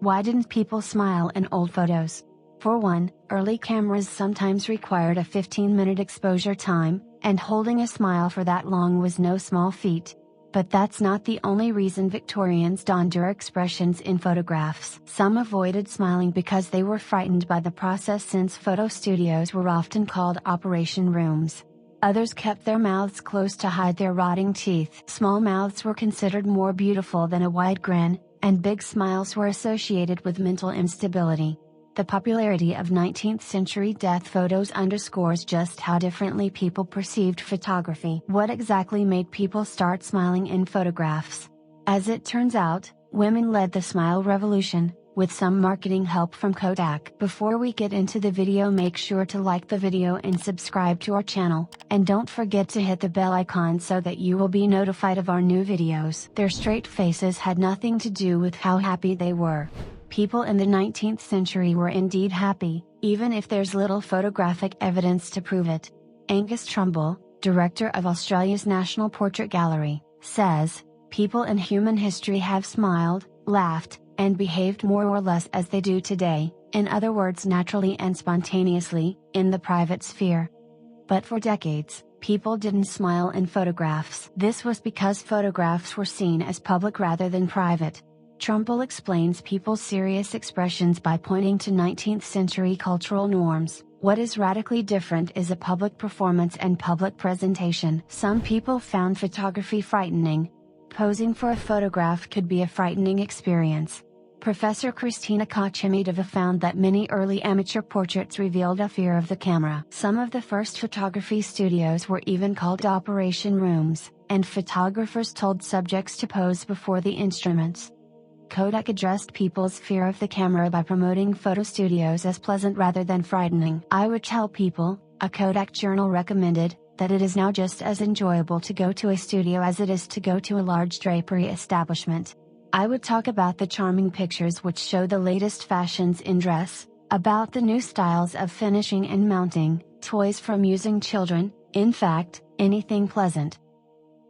Why didn't people smile in old photos? For one, early cameras sometimes required a 15-minute exposure time, and holding a smile for that long was no small feat. But that's not the only reason Victorians donned their expressions in photographs. Some avoided smiling because they were frightened by the process, since photo studios were often called operation rooms. Others kept their mouths closed to hide their rotting teeth. Small mouths were considered more beautiful than a wide grin, and big smiles were associated with mental instability. The popularity of 19th century death photos underscores just how differently people perceived photography. What exactly made people start smiling in photographs? As it turns out, women led the smile revolution, with some marketing help from Kodak. Before we get into the video, make sure to like the video and subscribe to our channel, and don't forget to hit the bell icon so that you will be notified of our new videos. Their straight faces had nothing to do with how happy they were. People in the 19th century were indeed happy, even if there's little photographic evidence to prove it. Angus Trumbull, director of Australia's National Portrait Gallery, says, "People in human history have smiled, laughed, and behaved more or less as they do today, in other words naturally and spontaneously, in the private sphere. But for decades, people didn't smile in photographs. This was because photographs were seen as public rather than private." Trumbull explains people's serious expressions by pointing to 19th century cultural norms. What is radically different is a public performance and public presentation. Some people found photography frightening. Posing for a photograph could be a frightening experience. Professor Christina Kochemidova found that many early amateur portraits revealed a fear of the camera. Some of the first photography studios were even called operation rooms, and photographers told subjects to pose before the instruments. Kodak addressed people's fear of the camera by promoting photo studios as pleasant rather than frightening. "I would tell people," a Kodak journal recommended, "that it is now just as enjoyable to go to a studio as it is to go to a large drapery establishment. I would talk about the charming pictures which show the latest fashions in dress, about the new styles of finishing and mounting, toys for amusing children, in fact, anything pleasant."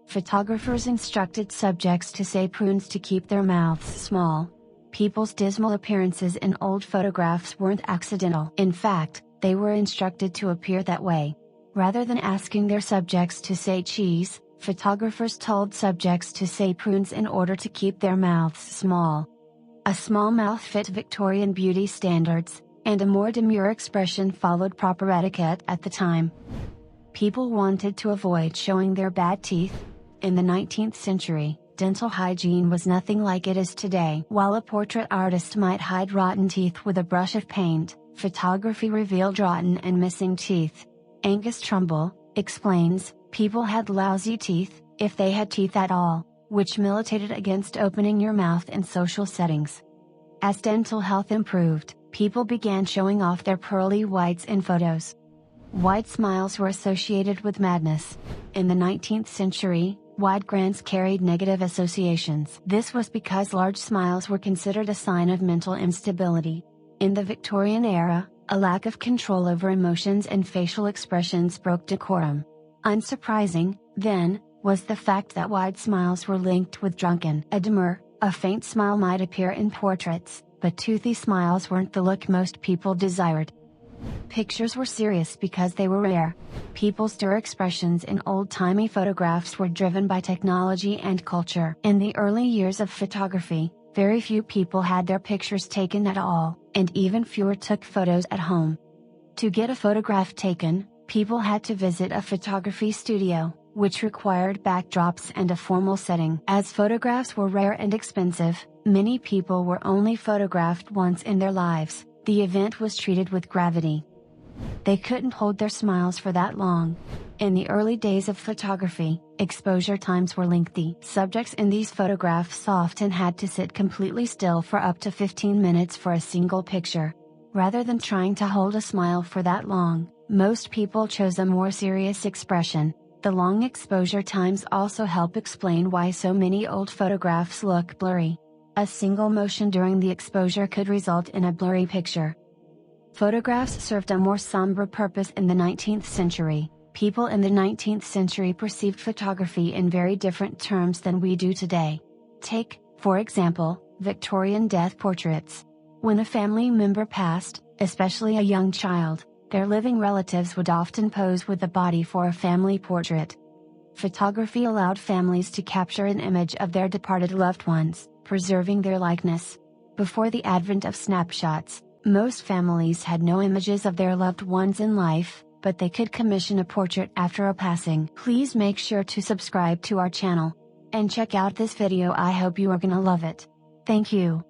Photographers instructed subjects to say prunes to keep their mouths small. People's dismal appearances in old photographs weren't accidental. In fact, they were instructed to appear that way. Rather than asking their subjects to say cheese, photographers told subjects to say prunes in order to keep their mouths small. A small mouth fit Victorian beauty standards, and a more demure expression followed proper etiquette at the time. People wanted to avoid showing their bad teeth. In the 19th century, dental hygiene was nothing like it is today. While a portrait artist might hide rotten teeth with a brush of paint, photography revealed rotten and missing teeth. Angus Trumbull explains, "People had lousy teeth, if they had teeth at all, which militated against opening your mouth in social settings. As dental health improved, people began showing off their pearly whites in photos. Wide smiles were associated with madness. In the 19th century, wide grins carried negative associations. This was because large smiles were considered a sign of mental instability. In the Victorian era, a lack of control over emotions and facial expressions broke decorum. Unsurprising, then, was the fact that wide smiles were linked with drunken. A faint smile might appear in portraits, but toothy smiles weren't the look most people desired. Pictures were serious because they were rare. People's true expressions in old-timey photographs were driven by technology and culture. In the early years of photography, very few people had their pictures taken at all, and even fewer took photos at home. To get a photograph taken, people had to visit a photography studio, which required backdrops and a formal setting. As photographs were rare and expensive, many people were only photographed once in their lives. The event was treated with gravity. They couldn't hold their smiles for that long. In the early days of photography, exposure times were lengthy. Subjects in these photographs often had to sit completely still for up to 15 minutes for a single picture. Rather than trying to hold a smile for that long, most people chose a more serious expression. The long exposure times also help explain why so many old photographs look blurry. A single motion during the exposure could result in a blurry picture. Photographs served a more somber purpose in the 19th century. People in the 19th century perceived photography in very different terms than we do today. Take, for example, Victorian death portraits. When a family member passed, especially a young child, their living relatives would often pose with the body for a family portrait. Photography allowed families to capture an image of their departed loved ones, preserving their likeness. Before the advent of snapshots, most families had no images of their loved ones in life, but they could commission a portrait after a passing. Please make sure to subscribe to our channel. And check out this video, I hope you are gonna love it. Thank you.